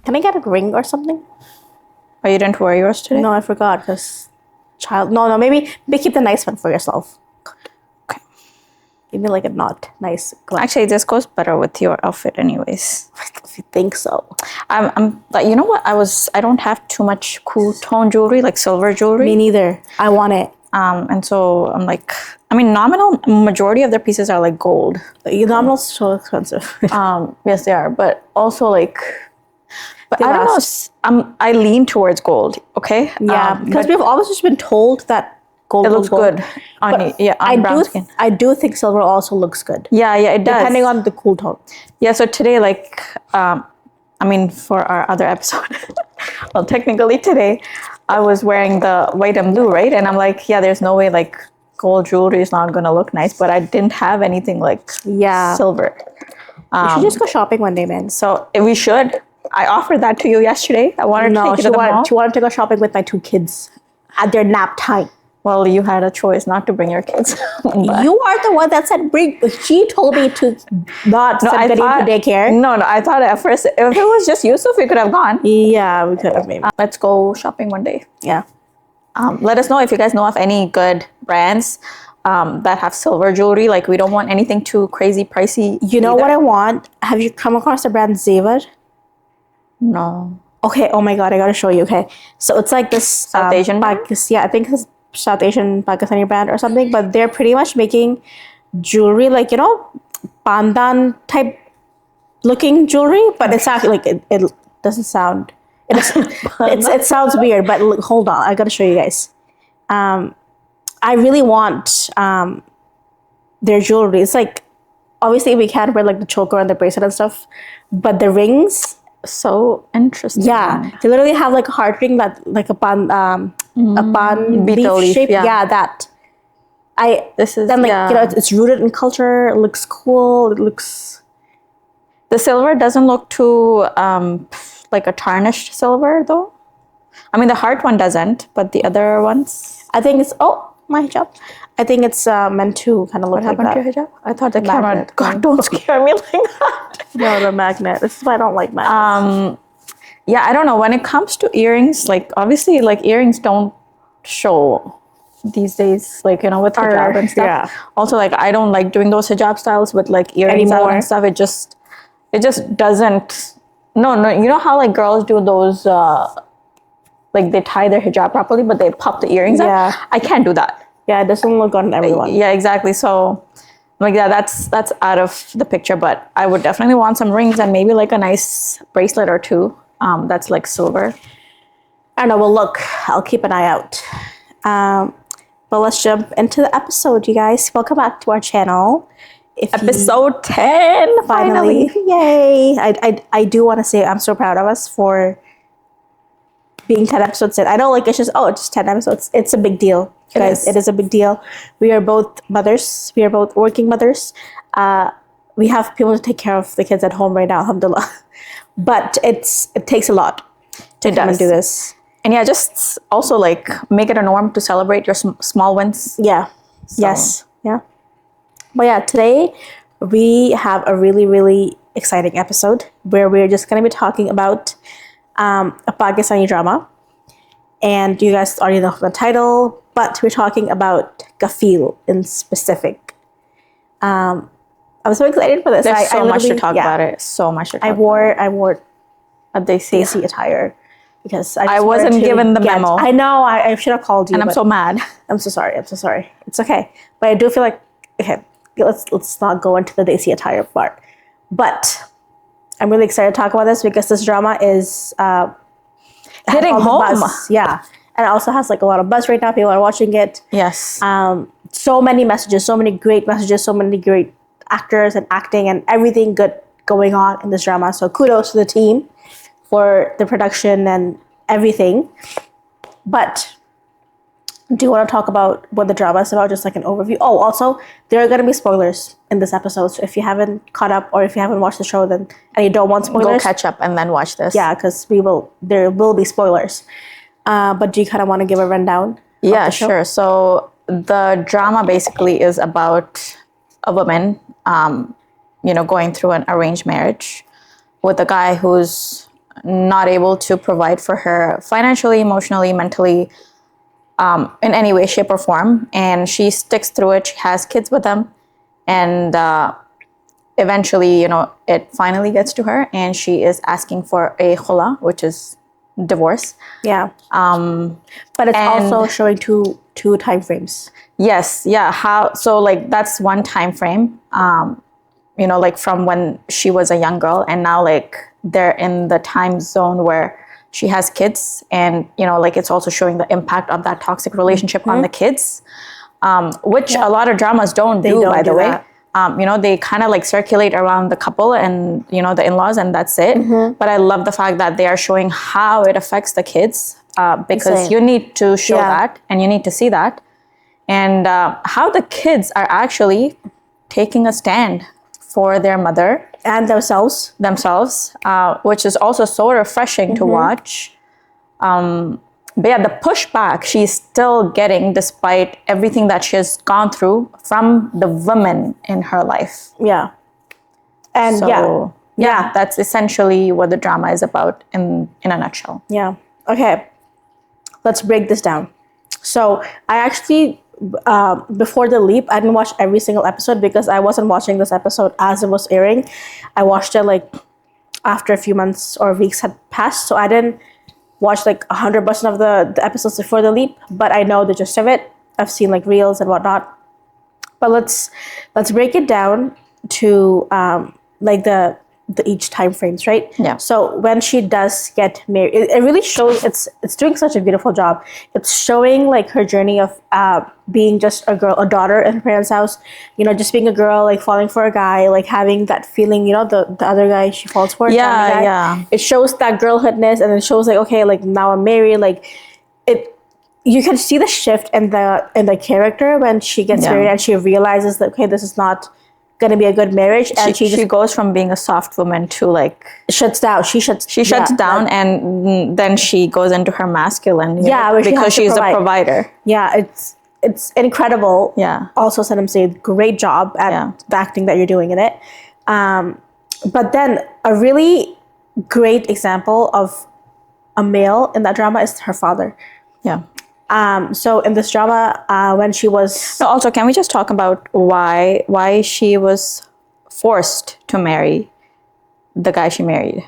Can I get a ring or something? Oh, you didn't wear yours today? No, I forgot because No, maybe keep the nice one for yourself. Okay. Give me like a not nice glass. Actually, this goes better with your outfit, anyways. If you think so. I'm like, you know what? I don't have too much cool tone jewelry, like silver jewelry. Me neither. I want it. And so I'm like, I mean, nominal majority of their pieces are like gold. Nominal's so expensive. Yes, they are, but also like, but They I don't last. know. I lean towards gold. Okay. Yeah, because we've always just been told that gold it looks gold. good on brown skin. I do think silver also looks good. Yeah, it does. Depending on the cool tone. Yeah. So today, like, I mean, for our other episode, well, technically today, I was wearing the white and blue, right? And I'm like, yeah, there's no way like gold jewelry is not gonna look nice, but I didn't have anything like silver. We should just go shopping one day, man. So we should. I offered that to you yesterday. I wanted to take you to the mall. She wanted to go shopping with my 2 kids at their nap time. Well, you had a choice not to bring your kids. You are the one that said bring. She told me to not send Kareem to daycare. No, I thought at first if it was just Yusuf, we could have gone. Yeah, we could have maybe. Let's go shopping one day. Yeah. Let us know if you guys know of any good brands that have silver jewelry. Like, we don't want anything too crazy pricey. You know what I want? Have you come across the brand Zevar? No. Okay. Oh my God, I gotta show you. Okay, so it's like this South Asian brand? Yeah, I think it's South Asian Pakistani brand or something. But they're pretty much making jewelry like pandan type looking jewelry, but it's actually like it doesn't sound. It sounds weird, but look, hold on, I gotta show you guys. I really want their jewelry. It's like obviously we can't wear like the choker and the bracelet and stuff, but the rings. So interesting. Yeah, they literally have like a heart ring that like a pan leaf shape. Yeah, that. This is then like it's rooted in culture. It looks cool. It looks. The silver doesn't look too like a tarnished silver though. I mean, the heart one doesn't, but the other ones. I think it's my hijab. I think it's meant to kind of look like that. What happened to your hijab? I thought the camera. God, don't scare me like that. No, the magnet. This is why I don't like magnets. Yeah, I don't know. When it comes to earrings, like obviously, like earrings don't show these days. Like with hijab and stuff. Yeah. Also, like I don't like doing those hijab styles with like earrings out and stuff. It just doesn't. No. You know how like girls do those. Like they tie their hijab properly, but they pop the earrings up. I can't do that. Yeah, it doesn't look on everyone. Yeah, exactly. So, like that's out of the picture. But I would definitely want some rings and maybe like a nice bracelet or two. That's like silver. I don't know. Well, look, I'll keep an eye out. But let's jump into the episode, you guys. Welcome back to our channel. Episode 10, finally. Yay! I do want to say I'm so proud of us for being 10 episodes in. I know like it's just 10 episodes. It's a big deal, guys. It is a big deal. We are both mothers. We are both working mothers. We have people to take care of the kids at home right now, alhamdulillah. But it takes a lot to come and do this. And yeah, just also like make it a norm to celebrate your small wins. Yeah. So. Yes. Yeah. But yeah, today we have a really, really exciting episode where we're just going to be talking about a Pakistani drama. And you guys already know the title, but we're talking about Kafeel in specific. I'm so excited for this. There's so much to talk about it. So much to talk about. I wore a Desi attire because I wasn't given the memo. I know. I should have called you. And I'm so mad. I'm so sorry. It's okay. But I do feel like, okay, let's not go into the Desi attire part. But I'm really excited to talk about this because this drama is hitting home. Yeah. And it also has like a lot of buzz right now. People are watching it. Yes. So many messages, so many great messages, so many great actors and acting and everything good going on in this drama. So kudos to the team for the production and everything. But do you want to talk about what the drama is about? Just like an overview. Oh, also, there are going to be spoilers in this episode. So if you haven't caught up or if you haven't watched the show and you don't want spoilers, go catch up and then watch this. Yeah, because there will be spoilers. But do you kind of want to give a rundown? Yeah, sure. So the drama basically is about a woman, going through an arranged marriage with a guy who's not able to provide for her financially, emotionally, mentally, in any way, shape, or form. And she sticks through it. She has kids with them. And eventually, it finally gets to her. And she is asking for a Khala, which is divorce. Yeah. But it's also showing two time frames. Yes. Yeah. So like that's one time frame. Like from when she was a young girl, and now like they're in the time zone where she has kids, and like it's also showing the impact of that toxic relationship on the kids, which a lot of dramas don't do, by the way. They kind of like circulate around the couple and the in-laws, and that's it. But I love the fact that they are showing how it affects the kids, because you need to show that, and you need to see that, and how the kids are actually taking a stand for their mother and themselves, which is also so refreshing to watch. But yeah, the pushback she's still getting despite everything that she has gone through from the women in her life. Yeah. And so, that's essentially what the drama is about in a nutshell. Yeah. Okay. Let's break this down. So I actually, before the leap, I didn't watch every single episode because I wasn't watching this episode as it was airing. I watched it like after a few months or weeks had passed. So I didn't watch like 100% of the episodes before the leap, but I know the gist of it. I've seen like reels and whatnot. But let's break it down to like the each time frames, right? Yeah. So when she does get married, it really shows. It's doing such a beautiful job. It's showing like her journey of being just a daughter in her parents' house. Just being a girl, like falling for a guy, like having that feeling. The other guy she falls for. Yeah. It shows that girlhoodness, and it shows like, okay, like now I'm married. Like it, you can see the shift in the character when she gets married and she realizes that, okay, this is not going to be a good marriage, and she goes from being a soft woman to like shuts down. She shuts down, and then she goes into her masculine. Because she's a provider. Yeah, it's incredible. Yeah. Also, Sanam said, great job at the acting that you're doing in it. But then a really great example of a male in that drama is her father. Yeah. So in this drama, when she was... No, also, can we just talk about why she was forced to marry the guy she married?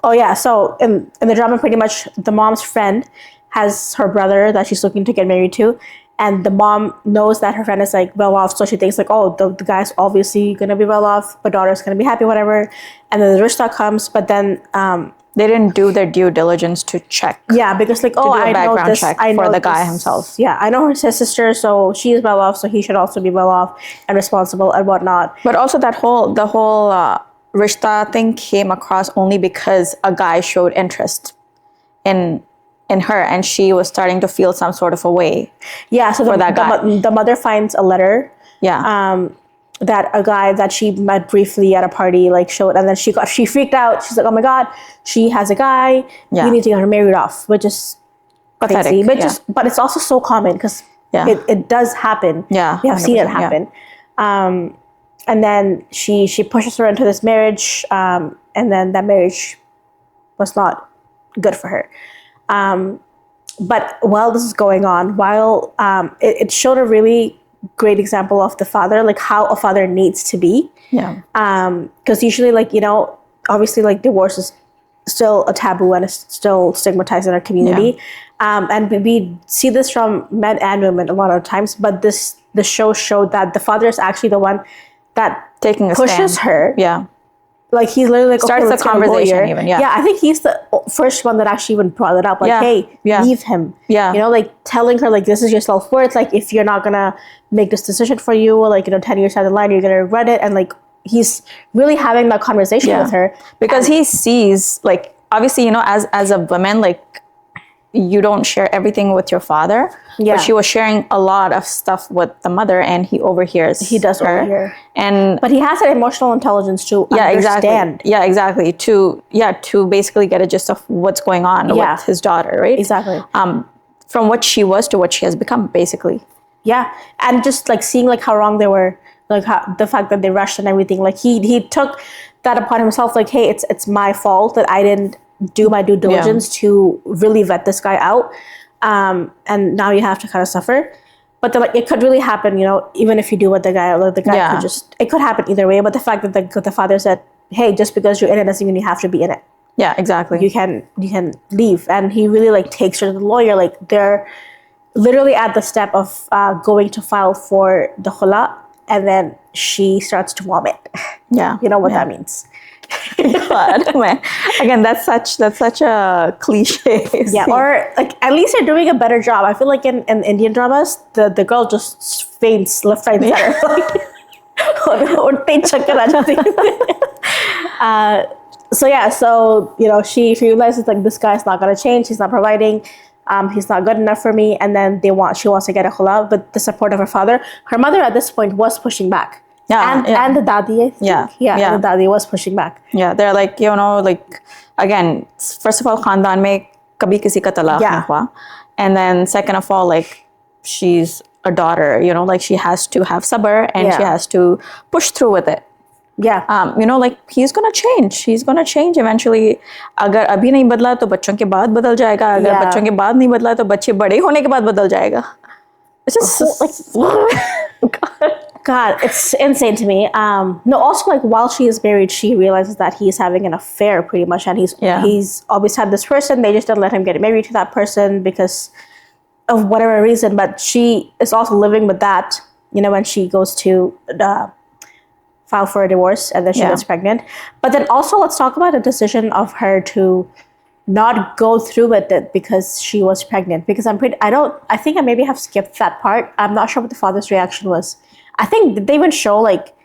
Oh, yeah. So in the drama, pretty much the mom's friend has her brother that she's looking to get married to. And the mom knows that her friend is like well off. So she thinks like, oh, the guy's obviously going to be well off. The daughter's going to be happy, whatever. And then the rishta comes. But then... they didn't do their due diligence to check. Yeah, because like, I know this. I know for the this, guy himself. Yeah, I know his sister, so she's well off, so he should also be well off and responsible and whatnot. But also the whole rishta thing came across only because a guy showed interest in her, and she was starting to feel some sort of a way. Yeah, so the mother finds a letter. Yeah. That a guy that she met briefly at a party like showed, and then she freaked out. She's like, oh my god, she has a guy. You need to get her married off, which is pathetic. Crazy. But it's also so common because it does happen. Yeah, we have seen it happen. And then she pushes her into this marriage, and then that marriage was not good for her. But while this is going on, it showed a really great example of the father, like how a father needs to be. Yeah. Because usually, like, obviously, like, divorce is still a taboo and it's still stigmatized in our community. Yeah. And we see this from men and women a lot of times. But the show showed that the father is actually the one that pushes her. Yeah. Like, he's literally like, starts the conversation even. Yeah. Yeah, I think he's the first one that actually even brought it up. Like, hey, leave him. Yeah. Like telling her, like, this is your self-worth. Like, if you're not going to make this decision for you, like, 10 years down the line, you're going to regret it. And like, he's really having that conversation with her. Because he sees, like, obviously, as a woman, like, you don't share everything with your father. Yeah. But she was sharing a lot of stuff with the mother, and he overhears. He does overhear. But he has that emotional intelligence to understand. Exactly. Yeah, exactly. To basically get a gist of what's going on with his daughter, right? Exactly. From what she was to what she has become, basically. Yeah. And just like seeing like how wrong they were, like how, the fact that they rushed and everything. Like he took that upon himself, like, hey, it's my fault that I didn't do my due diligence to really vet this guy out. And now you have to kind of suffer. But like, it could really happen, even if you do what the guy, or the guy could it could happen either way. But the fact that the father said, hey, just because you're in it doesn't mean you have to be in it. Yeah, exactly. You can leave. And he really like takes her to the lawyer. Like they're literally at the step of going to file for the khula, and then she starts to vomit. Yeah. You know what that means. God, man. Again, that's such a cliche. Yeah, or like at least they're doing a better job. I feel like in Indian dramas, the girl just faints left, right, and center. So she realizes like this guy's not gonna change. He's not providing. He's not good enough for me. And then she wants to get a khula with the support of her father. Her mother at this point was pushing back. And the daddy, I think. And the daddy was pushing back. Yeah, they're like, like, again, first of all, khandan mein kabhi kisi ka talaq nahi hua. And then second of all, like, she's a daughter, like she has to have sabr and she has to push through with it. Yeah. Like he's gonna change. He's gonna change eventually. Agar abhi nahi badla to bachchon ke baad badal jayega. Agar bachchon ke baad nahi badla to bachche bade hone ke baad badal jayega. It's just God, it's insane to me. No, also like while she is married, she realizes that he's having an affair pretty much, and he's always had this person. They just don't let him get married to that person because of whatever reason. But she is also living with that, when she goes to file for a divorce and then she gets pregnant. But then also let's talk about the decision of her to not go through with it because she was pregnant. Because I think I maybe have skipped that part. I'm not sure what the father's reaction was. I think they even show like,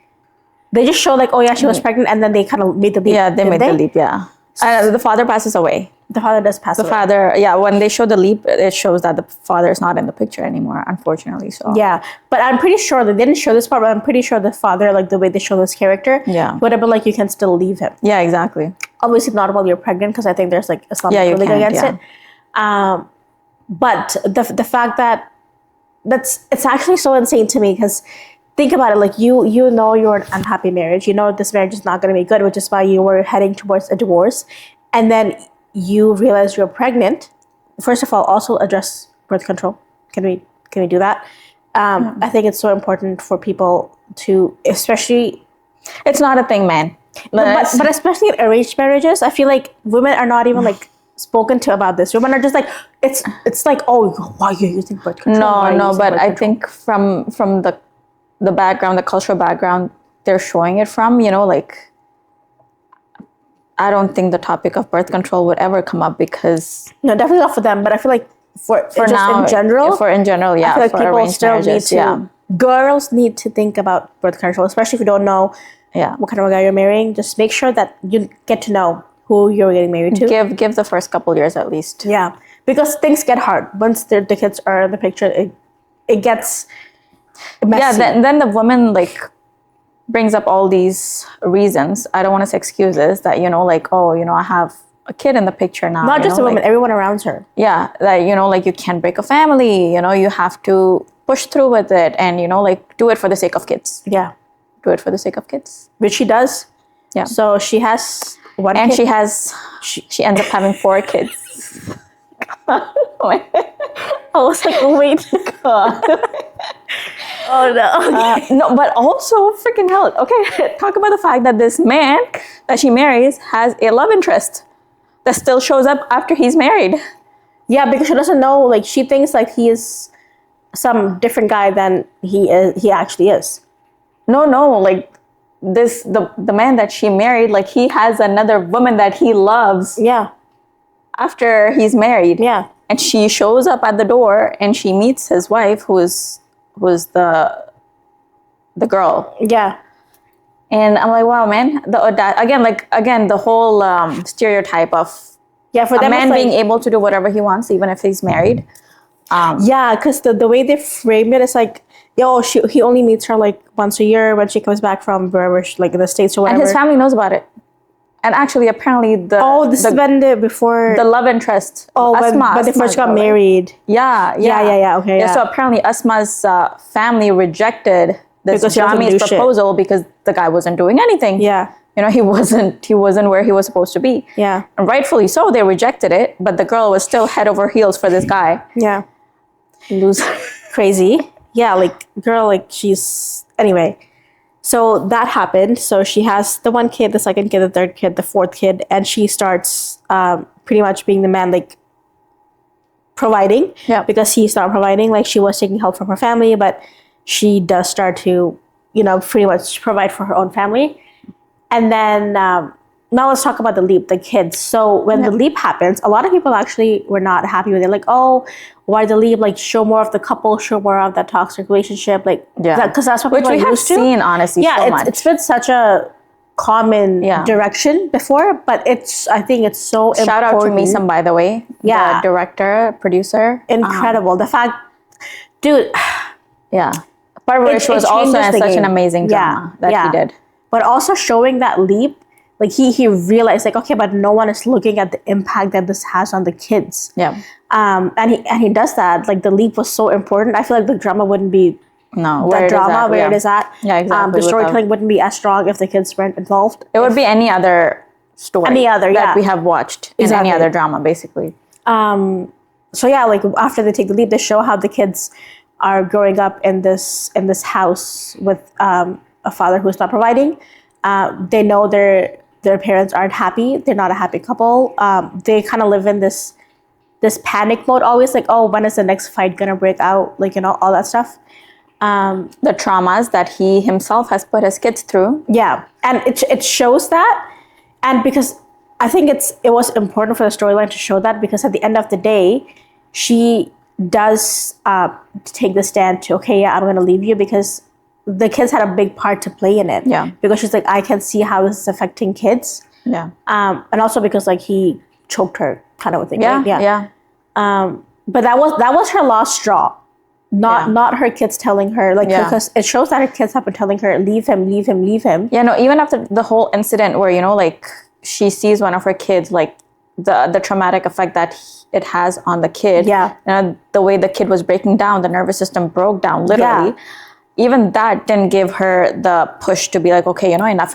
they just show like, oh yeah, she was pregnant, and then they kind of made the leap. Yeah, they made the leap, yeah. The father passes away. The father does pass away. The father, when they show the leap, it shows that the father is not in the picture anymore, unfortunately. So yeah, but I'm pretty sure they didn't show this part, but I'm pretty sure the father, like the way they show this character, would have been like, you can still leave him. Yeah, exactly. Obviously not while you're pregnant, because I think there's like Islamic ruling against it. But the fact that it's actually so insane to me, because think about it, like you're an unhappy marriage. This marriage is not going to be good, which is why you were heading towards a divorce. And then you realize you're pregnant. First of all, also address birth control. Can we do that? I think it's so important for people to, especially... It's not a thing, man. But especially in arranged marriages, I feel like women are not even like spoken to about this. Women are just like, it's like, oh, why are you using birth control? No, but I think from the background, the cultural background they're showing it from, like, I don't think the topic of birth control would ever come up because... No, definitely not for them, but I feel like for now, in general, yeah, I feel like for people still need to... Girls need to think about birth control, especially if you don't know what kind of a guy you're marrying. Just make sure that you get to know who you're getting married to. Give the first couple years at least. Yeah, because things get hard. Once the kids are in the picture, it gets messy. Yeah, then the woman like brings up all these reasons. I don't want to say excuses that, like, oh, I have a kid in the picture now. Not just the woman, everyone around her. Yeah, like, like you can't break a family, you have to push through with it and, like do it for the sake of kids. Yeah. Do it for the sake of kids. Which she does. Yeah. So she has one and kid. she ends up having 4 kids. I was like, oh wait. God. Oh no. Okay. No, but also freaking hell. Okay, talk about the fact that this man that she marries has a love interest that still shows up after he's married. Yeah, because she doesn't know, like she thinks like he is some different guy than he actually is. No, like the man that she married, like he has another woman that he loves. Yeah. After he's married. Yeah. And she shows up at the door and she meets his wife who is the girl. Yeah. And I'm like, wow, man. The whole stereotype of for a them man like, being able to do whatever he wants, even if he's married. Because the way they frame it is like, he only meets her like once a year when she comes back from wherever, like in the States or whatever. And his family knows about it. And actually, apparently, this is when before the love interest. When they first got married. Yeah. Okay. Yeah. So apparently, Asma's family rejected this because Jami's proposal because the guy wasn't doing anything. Yeah. you know, he wasn't where he was supposed to be. Yeah. And rightfully so, they rejected it, but the girl was still head over heels for this guy. Yeah. Loser. Crazy. Yeah, like girl, like she's anyway. So that happened. So she has the one kid, the second kid, the third kid, the fourth kid, and she starts pretty much being the man, like providing. Yeah. Because he's not providing. Like she was taking help from her family, but she does start to, you know, pretty much provide for her own family. And then now let's talk about the leap, the kids. So when the leap happens, a lot of people actually were not happy with it. Like, oh, why the leap? Like, show more of the couple, show more of that toxic relationship. Like, because that's what people we are have used to. seen, honestly, so much. It's been such a common direction before, but I think it's so Shout out to Misam, by the way. Yeah. The director, producer. Incredible. The fact, dude. Yeah. But which was also such an amazing drama that he did. But also showing that leap, like he realized, like, okay, but no one is looking at the impact that this has on the kids. Yeah. And he does that. Like the leap was so important. I feel like the drama wouldn't be where it is at. Yeah, exactly. The storytelling wouldn't be as strong if the kids weren't involved. It would be any other story that we have watched in any other drama, basically. So yeah, like after they take the leap, they show how the kids are growing up in this house with a father who's not providing. They know their parents aren't happy. They're not a happy couple. They kind of live in this panic mode always, like, oh, when is the next fight gonna break out? Like, you know, all that stuff. The traumas that he himself has put his kids through. Yeah, and it shows that, and because I think it was important for the storyline to show that, because at the end of the day, she does take the stand to, okay, yeah, I'm gonna leave you, because the kids had a big part to play in it. Yeah. Because she's like, I can see how this is affecting kids. Yeah. And also because like he choked her, kind of a thing. Yeah. Right? Yeah. But that was her last straw. Not her kids telling her, like, because it shows that her kids have been telling her, leave him, leave him, leave him. Yeah, no, even after the whole incident where, you know, like she sees one of her kids, like the traumatic effect that it has on the kid. Yeah. And the way the kid was breaking down, the nervous system broke down, literally. Yeah. Even that didn't give her the push to be like, okay, you know, enough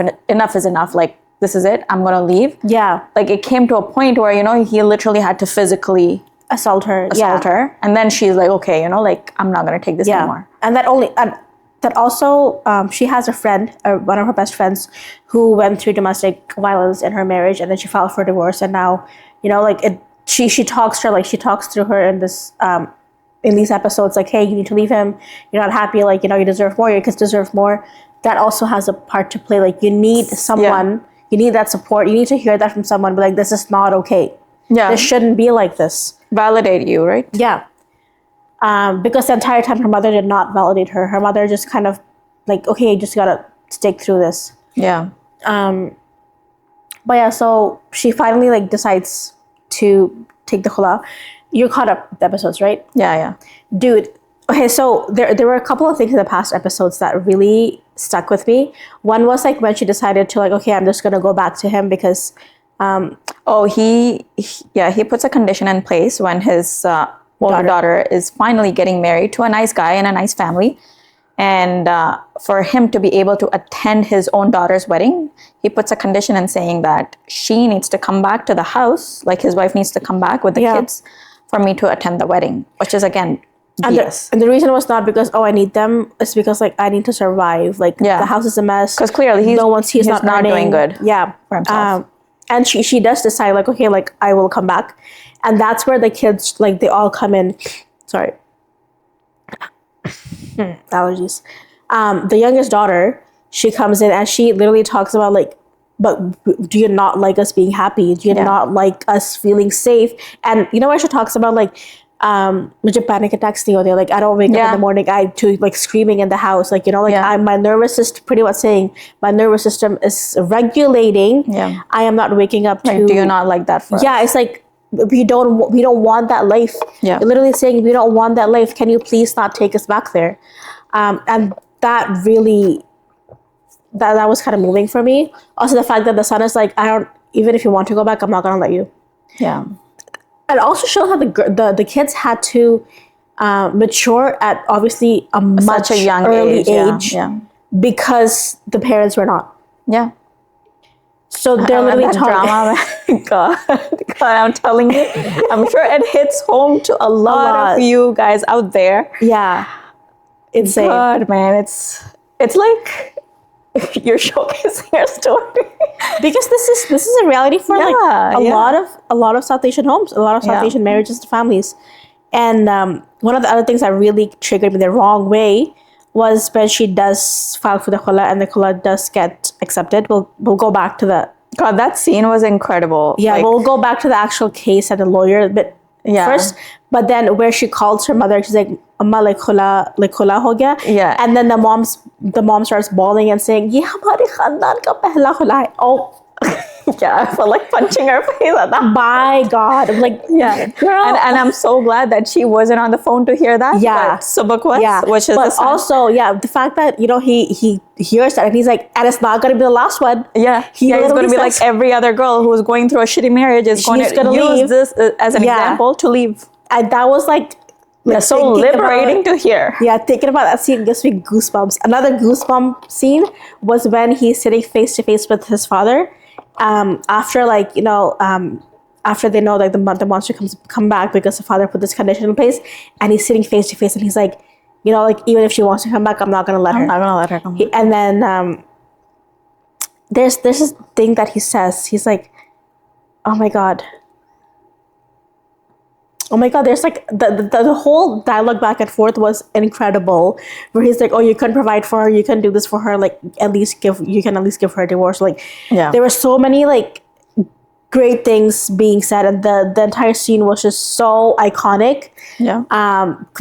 is enough. Like, this is it. I'm going to leave. Yeah. Like, it came to a point where, you know, he literally had to physically assault her. And then she's like, okay, you know, like, I'm not going to take this anymore. And that also, she has a friend, one of her best friends, who went through domestic violence in her marriage, and then she filed for divorce. And now, you know, like she talks to her, like she talks through her in this, in these episodes, like, hey, you need to leave him. You're not happy. Like, you know, you deserve more. Your kids deserve more. That also has a part to play. Like, you need someone, you need that support. You need to hear that from someone, but like, this is not okay. Yeah. This shouldn't be like this. Validate you, right? Yeah. Because the entire time her mother did not validate her. Her mother just kind of like, okay, you just gotta stick through this. Yeah. But yeah, so she finally like decides to take the Khala. You caught up with the episodes, right? Yeah. Dude, okay, so there were a couple of things in the past episodes that really stuck with me. One was like when she decided to like, okay, I'm just gonna go back to him because he puts a condition in place when his older daughter is finally getting married to a nice guy in a nice family. And for him to be able to attend his own daughter's wedding, he puts a condition in saying that she needs to come back to the house, like his wife needs to come back with the kids for me to attend the wedding, which is again, BS. And the reason was not because, oh, I need them. It's because like I need to survive. Like the house is a mess. Because clearly he's not doing good for himself. And she does decide like, okay, like I will come back. And that's where the kids, like they all come in. Sorry. Allergies. The youngest daughter, she comes in and she literally talks about like, but do you not like us being happy? Do you not like us feeling safe? And you know what she talks about, like, mujhe panic attacks nahi hote. Like I don't wake up in the morning, I to like screaming in the house, like, you know, like my nervous system, pretty much saying my nervous system is regulating. I am not waking up to. Do you not like that for us? It's like we don't want that life. You're literally saying we don't want that life. Can you please not take us back there? And that really, that was kind of moving for me. Also the fact that the son is like, even if you want to go back, I'm not gonna let you. And also shows how the kids had to mature at obviously such a young early age. Because the parents were not. So they're And literally that talking. drama, God, I'm telling you, I'm sure it hits home to a lot of you guys out there. Yeah, insane. God, man, it's like you're showcasing your story. Because this is a reality for like Yeah, a lot of South Asian homes, a lot of South Yeah. Asian marriages and families. And one of the other things that really triggered me the wrong way was when she does file for the khula and the khula does get accepted. We'll go back to the God, that scene was incredible. yeah. Like, We'll go back to the actual case and the lawyer a bit Yeah. first. But then where she calls her mother, she's like, "Amma, like khula ho gaya." Yeah. And then the mom starts bawling and saying, "Ye hamare khandan ka pehla khula hai." Oh. yeah, I felt like punching her face at that. My God, I'm like, Yeah, girl. and I'm so glad that she wasn't on the phone to hear that. Yeah. but Subak was, Yeah, which is but the son. also, yeah, the fact that he hears that and he's like, and it's not gonna be the last one. Yeah, He he's going to be literally like says- every other girl who's going through a shitty marriage is going She's to gonna use leave. this as an Yeah. example to leave. And that was like So thinking liberating about- to hear. Yeah, thinking about that scene gives me goosebumps. Another goosebump scene was when he's sitting face to face with his father. After like after they know like the monster come back because the father put this condition in place, and he's sitting face to face, and he's like, like even if she wants to come back, I'm not gonna let her. I'm not going to let her come. And then there's this thing that he says. He's like, oh my god. Oh my god, there's like the whole dialogue back and forth was incredible. Where he's like, oh, you couldn't provide for her, you couldn't do this for her, like you can at least give her a divorce. Like Yeah. there were so many like great things being said, and the entire scene was just so iconic. Yeah.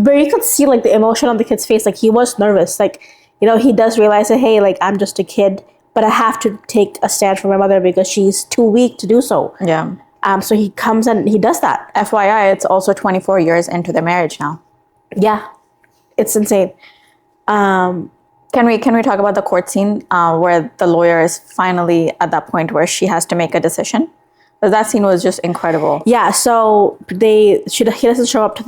Where you could see like the emotion on the kid's face, like he was nervous. Like, he does realize that, hey, like I'm just a kid, but I have to take a stand for my mother because she's too weak to do so. Yeah. So he comes and he does that. FYI, it's also 24 years into their marriage now. Yeah, it's insane. Can we talk about the court scene where the lawyer is finally at that point where she has to make a decision? But that scene was just incredible. Yeah, so he doesn't show up to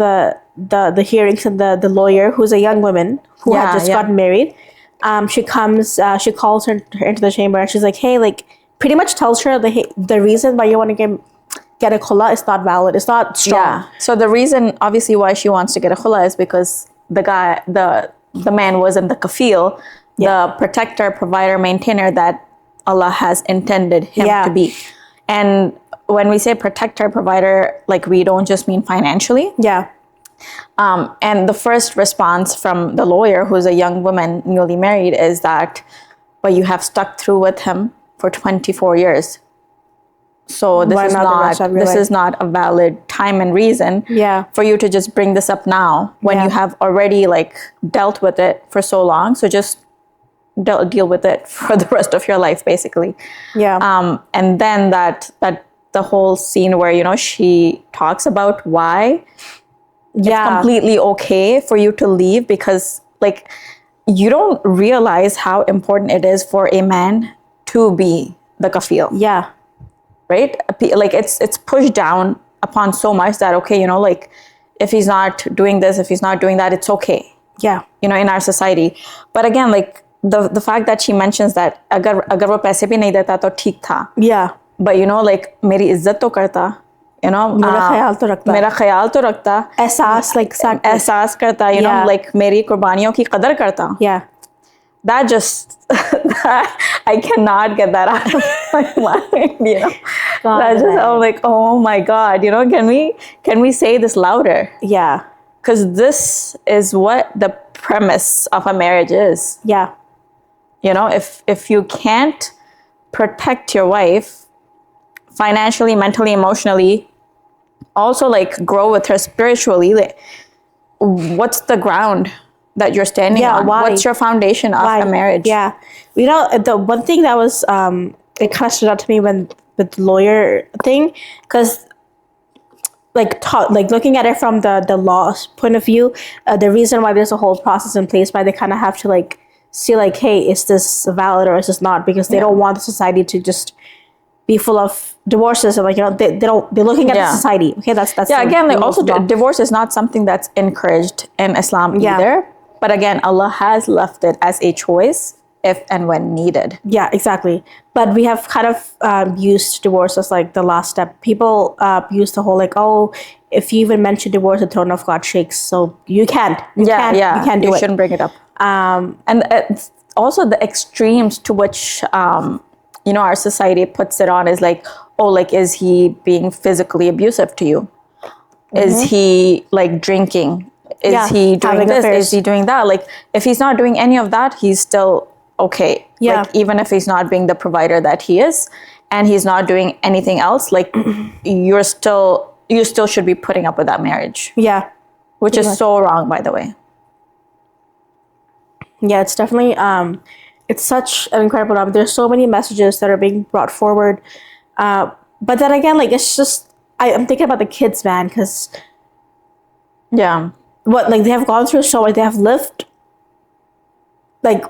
the hearings, and the lawyer, who's a young woman who had just gotten married, she calls her into the chamber, and she's like, hey, like pretty much tells her the reason why you want to get a khula is not valid. It's not strong. Yeah. So the reason, obviously, why she wants to get a khula is because the man wasn't the kafeel, the protector, provider, maintainer that Allah has intended him to be. And when we say protector, provider, like we don't just mean financially. Yeah. And the first response from the lawyer, who's a young woman, newly married, is that, but you have stuck through with him for 24 years. So this is not a valid time and reason for you to just bring this up now when you have already like dealt with it for so long. So just deal with it for the rest of your life, basically. Yeah. And then that the whole scene where she talks about why it's completely okay for you to leave, because like you don't realize how important it is for a man to be the kafeel. Yeah. Right? Like it's pushed down upon so much that, okay, like if he's not doing this, if he's not doing that, it's okay. Yeah. In our society. But again, like the fact that she mentions that agar wo paise bhi nahi deta to theek tha. Yeah. But like meri izzat to karta. मेरा ख्याल तो रखता. मेरा ख्याल तो रखता. एहसास करता, like मेरी कुर्बानियों की कदर करता. Yeah. That just, I cannot get that out of my mind, That just, I'm like, oh my God, can we say this louder? Yeah. Because this is what the premise of a marriage is. Yeah. If you can't protect your wife financially, mentally, emotionally, also like grow with her spiritually, like, what's the ground that you're standing on? Why? What's your foundation of a marriage? Yeah. The one thing that was, it kind of stood out to me with the lawyer thing, because like looking at it from the law's point of view, the reason why there's a whole process in place why they kind of have to like see like, hey, is this valid or is this not? Because they don't want the society to just be full of divorces, and like they're looking at the society. Okay, that's again, like also divorce is not something that's encouraged in Islam either. But again, Allah has left it as a choice if and when needed. Yeah, exactly. But we have kind of used divorce as like the last step. People use the whole like, oh, if you even mention divorce, the throne of God shakes. So you can't. You can't do you it. shouldn't bring it up. And it's also the extremes to which our society puts it on is like, oh, like, is he being physically abusive to you? Is he like drinking? Is he doing this? Affairs. Is he doing that? Like, if he's not doing any of that, he's still okay. Yeah. Like, even if he's not being the provider that he is, and he's not doing anything else, like, you still should be putting up with that marriage. Yeah. Which is so wrong, by the way. Yeah, it's definitely it's such an incredible topic. There's so many messages that are being brought forward. But then again, like, it's just I'm thinking about the kids, man, because what, like, they have gone through so much. They have lived like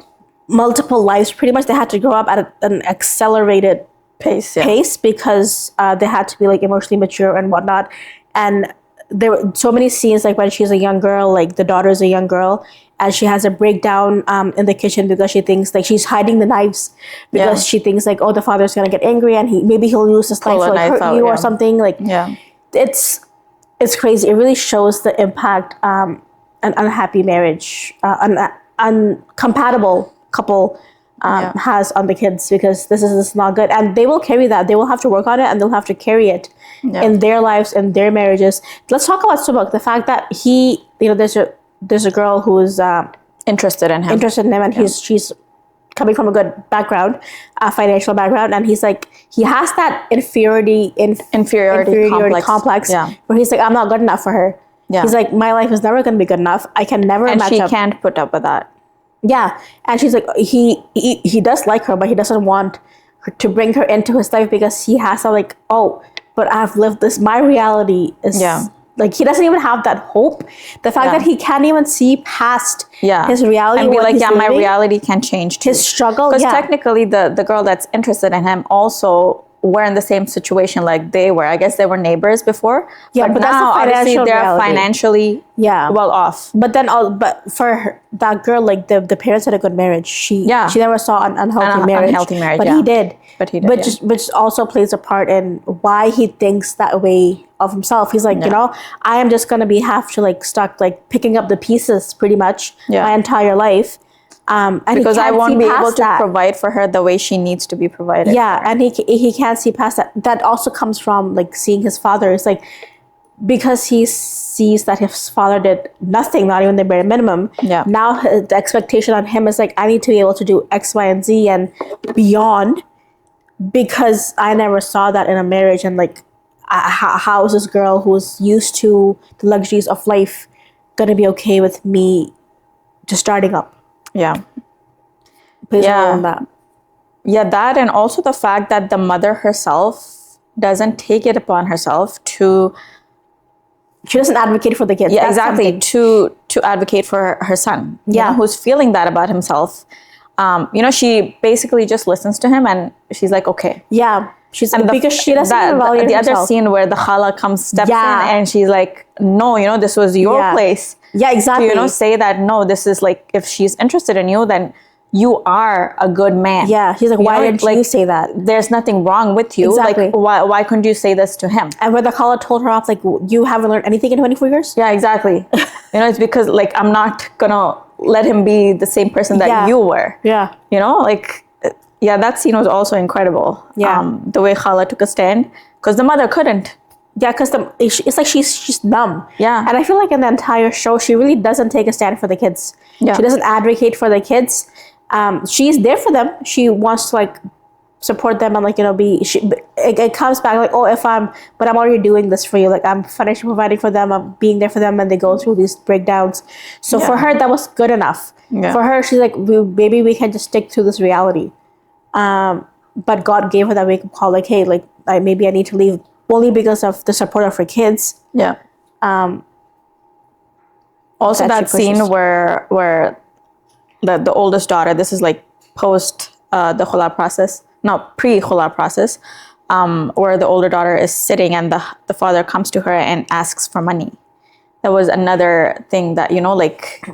multiple lives. Pretty much, they had to grow up at an accelerated pace because they had to be like emotionally mature and whatnot. And there were so many scenes, like when she's a young girl, like the daughter is a young girl, and she has a breakdown in the kitchen because she thinks like she's hiding the knives because she thinks like, oh, the father's gonna get angry and he'll use this knife to like hurt you or something. Like, it's crazy. It really shows the impact an unhappy marriage, an uncompatible couple has on the kids, because this is not good, and they will carry that. They will have to work on it, and they'll have to carry it in their lives and their marriages. Let's talk about Subak. The fact that he, there's a girl who is interested in him, and she's coming from a good background, financial background, and he's like, he has that inferiority complex where he's like, I'm not good enough for her. He's like, my life is never going to be good enough. I can never match up. And she can't put up with that. Yeah, and she's like, he does like her, but he doesn't want her to bring her into his life because he has to like, oh, but I've lived this. My reality is like, he doesn't even have that hope. The fact that he can't even see past his reality and be like, my reality can change too. His struggle, because technically the girl that's interested in him also were in the same situation like they were. I guess they were neighbors before. Yeah, but now obviously they're financially well off. But then for her, that girl, like the parents had a good marriage. She never saw an unhealthy marriage. But he did. Which also plays a part in why he thinks that way of himself. He's like, I am just gonna have to like stuck like picking up the pieces pretty much my entire life. And because I won't be able to provide for her the way she needs to be provided. Yeah, and he can't see past that. That also comes from like seeing his father. It's like, because he sees that his father did nothing, not even the bare minimum. Yeah. Now the expectation on him is like, I need to be able to do X, Y, and Z and beyond, because I never saw that in a marriage. And like, how is this girl who's used to the luxuries of life gonna be okay with me just starting up? Please on that. That, and also the fact that the mother herself doesn't take it upon herself to... She doesn't advocate for the kids. Yeah, exactly. To advocate for her son. Who's feeling that about himself. She basically just listens to him, and she's like, okay. Yeah. She's like, because she doesn't evaluate the herself. other scene where the Khala steps in, and she's like, no, this was your place. Yeah, exactly. To, say that, no, this is like, if she's interested in you, then you are a good man. Yeah, he's like, why didn't you say that? There's nothing wrong with you. Exactly. Like, why couldn't you say this to him? And when the Khala told her off, like, you haven't learned anything in 24 years? Yeah, exactly. It's because, like, I'm not gonna let him be the same person that you were. Yeah. That scene was also incredible. Yeah. The way Khala took a stand, because the mother couldn't. Yeah, because it's like she's numb. Yeah. And I feel like in the entire show, she really doesn't take a stand for the kids. Yeah. She doesn't advocate for the kids. She's there for them. She wants to like support them and like, it comes back like, oh, but I'm already doing this for you. Like, I'm financially providing for them. I'm being there for them, and they go through these breakdowns. So for her, that was good enough. Yeah. For her, she's like, maybe we can just stick to this reality. But God gave her that wake-up call, like, hey, like, maybe I need to leave only because of the support of her kids. Yeah. Also, that scene where the oldest daughter, this is like post the khula process, no, pre-khula process, where the older daughter is sitting and the father comes to her and asks for money. That was another thing that, like,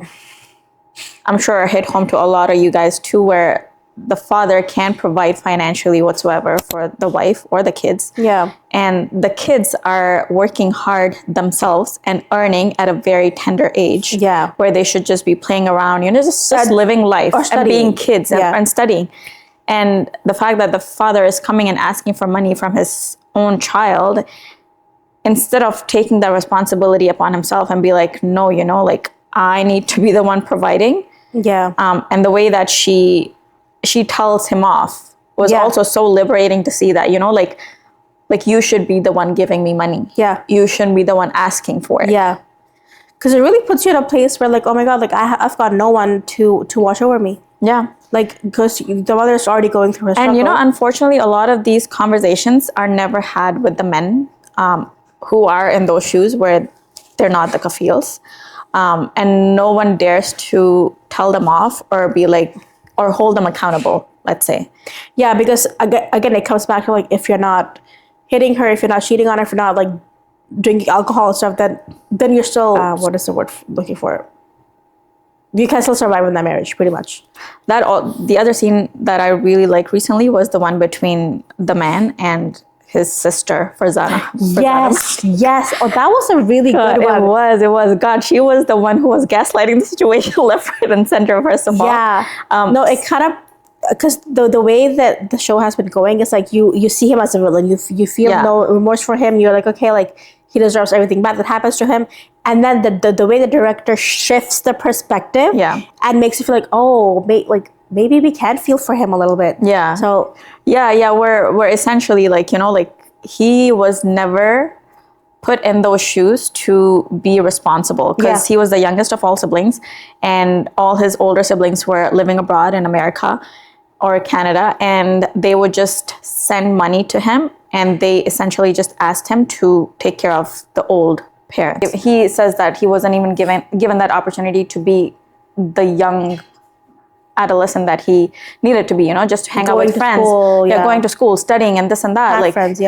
I'm sure hit home to a lot of you guys too, where the father can't provide financially whatsoever for the wife or the kids. Yeah. And the kids are working hard themselves and earning at a very tender age. Yeah. Where they should just be playing around, just living life and being kids and studying. And the fact that the father is coming and asking for money from his own child, instead of taking that responsibility upon himself and be like, no, like I need to be the one providing. Yeah. And the way that she tells him off was also so liberating to see that, like you should be the one giving me money. Yeah. You shouldn't be the one asking for it. Yeah. Because it really puts you in a place where like, oh my God, like I've got no one to watch over me. Yeah. Like, because the mother's already going through her struggle. And, unfortunately, a lot of these conversations are never had with the men who are in those shoes where they're not the kafils. And no one dares to tell them off or be like, or hold them accountable, let's say. Yeah, because again, it comes back to like, if you're not hitting her, if you're not cheating on her, if you're not like drinking alcohol and stuff, then you're still, what is the word looking for? You can still survive in that marriage, pretty much. The other scene that I really liked recently was the one between the man and his sister, Farzana. Yes. Oh, that was a really good one. It was. God, she was the one who was gaslighting the situation left, right, and center, first of all. Yeah. No, it kind of, because the way that the show has been going is like you see him as a villain. You feel no remorse for him. You're like, okay, like he deserves everything bad that happens to him. And then the way the director shifts the perspective and makes you feel like, oh, maybe we can feel for him a little bit. Yeah. So we're essentially like, like he was never put in those shoes to be responsible because he was the youngest of all siblings, and all his older siblings were living abroad in America or Canada, and they would just send money to him, and they essentially just asked him to take care of the old parents. He says that he wasn't even given that opportunity to be the young adolescent that he needed to be, just to hang out with friends, going to school, studying, and this and that. Have friends,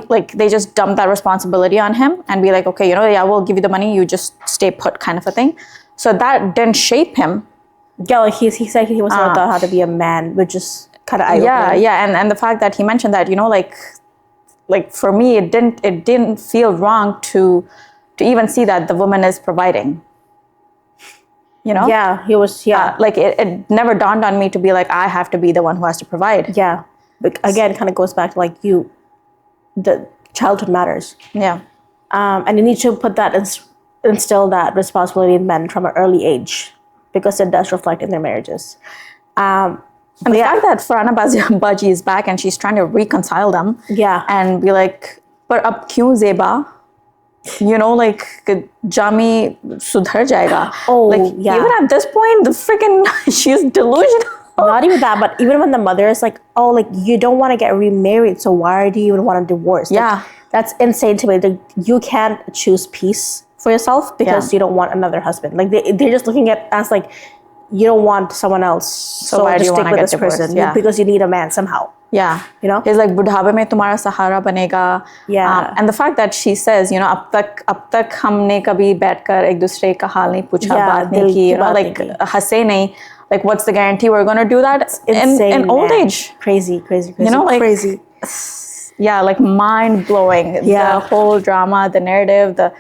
like they just dumped that responsibility on him and be like, okay, we'll give you the money, you just stay put, kind of a thing. So that didn't shape him. Yeah, like he said he was never taught how to be a man, which is kind of eye-opening. And the fact that he mentioned that, like for me, it didn't feel wrong to even see that the woman is providing. Yeah, he was. Like it never dawned on me to be like, I have to be the one who has to provide. Yeah, but again, kind of goes back to like the childhood matters. Yeah, and you need to put that instill that responsibility in men from an early age, because it does reflect in their marriages. And the fact that Farhana Baji is back and she's trying to reconcile them. Yeah, and be like, "Par ab kyun Zeba?" Like Jami sudhar jayega. Oh, like, even at this point, the freaking she's delusional. Not even that, but even when the mother is like, oh, like you don't want to get remarried, so why do you even want a divorce? Yeah, like, that's insane to me. Like, you can't choose peace for yourself because you don't want another husband. Like they're just looking at us like you don't want someone else, so why do you stick with this person? Yeah, because you need a man somehow. Yeah, he's like budhape mein tumhara sahara banega. Yeah, and the fact that she says, ab tak humne kabhi baitkar ek dusre ka haal nahi pucha, baat nahi ki, like hase nahi. Like, what's the guarantee we're gonna do that in old age? Crazy. Like crazy. Yeah, like mind blowing. Yeah, the whole drama, the narrative, the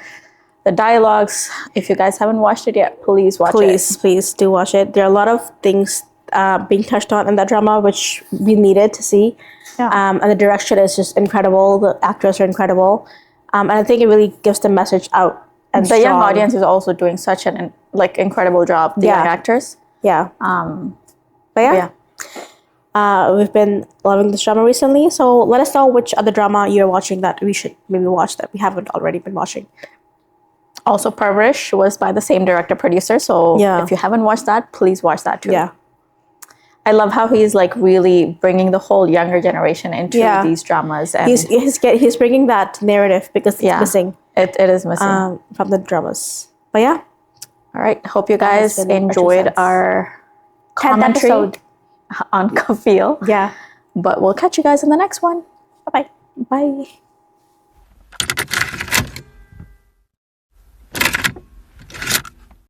dialogues. If you guys haven't watched it yet, please watch it. Please do watch it. There are a lot of things being touched on in that drama which we needed to see. Yeah. And the direction is just incredible. The actors are incredible. And I think it really gives the message out. And the young audience is also doing such an incredible job. The young actors. Yeah. But we've been loving this drama recently. So let us know which other drama you're watching that we should maybe watch that we haven't already been watching. Also, Parvarish was by the same director-producer. So if you haven't watched that, please watch that too. Yeah. I love how he's like really bringing the whole younger generation into these dramas. And he's bringing that narrative because it's missing. It is missing. From the dramas. But yeah. All right. Hope you guys enjoyed our commentary on Kafeel. Yeah. But we'll catch you guys in the next one. Bye-bye. Bye.